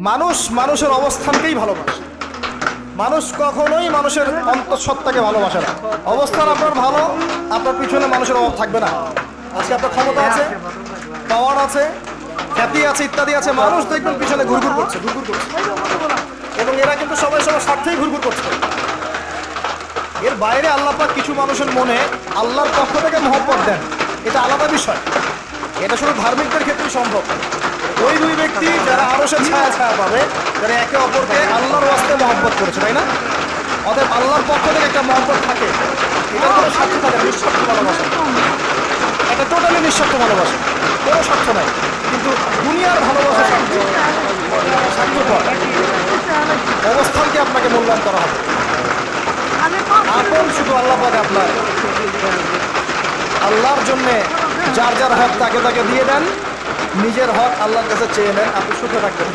মানুষ মানুষের অবস্থানকেই ভালোবাসে। মানুষ কখনোই মানুষের অন্তঃসত্ত্বাকে ভালোবাসে না। অবস্থান আপনার ভালো, আপনার পিছনে মানুষের অভাব থাকবে না। আজকে আপনার ক্ষমতা আছে, পাওয়ার আছে, খ্যাতি আছে, ইত্যাদি আছে, মানুষ দেখবেন পিছনে ঘুরঘুর করছে, ঘুরঘুর করছে, এবং এরা কিন্তু সবাই সবার স্বার্থেই ঘুরঘুর করছে। এর বাইরে আল্লাহ পাক কিছু মানুষের মনে আল্লাহর পক্ষ থেকে মহব্বত দেন, এটা আলাদা বিষয়। এটা শুধু ধার্মিকদের ক্ষেত্রেই সম্ভব। ওই দুই ব্যক্তি যারা আরশের ছায়া ছায়া পাবে, যারা একে অপরকে আল্লাহর ওয়াস্তে মহব্বত করেছে, তাই না? অতএব আল্লাহর পক্ষ থেকে একটা মহব্বত থাকে, এটা কোনো স্বার্থ থাকে না, নিঃস্বার্থ ভালোবাসা। এটা টোটালি নিঃস্বার্থ ভালোবাসা, কোনো স্বার্থ নাই। কিন্তু দুনিয়ার ভালোবাসা স্বার্থপর। অবস্থানকে আপনাকে মূল্যায়ন করা হবে। আপন শুধু আল্লাহ পাক আপনার। আল্লাহর জন্যে যার যার হক তাকে তাকে দিয়ে দেন, নিজের হক আল্লাহর কাছে চেয়ে নেন, আপনি সুখে থাকবেন।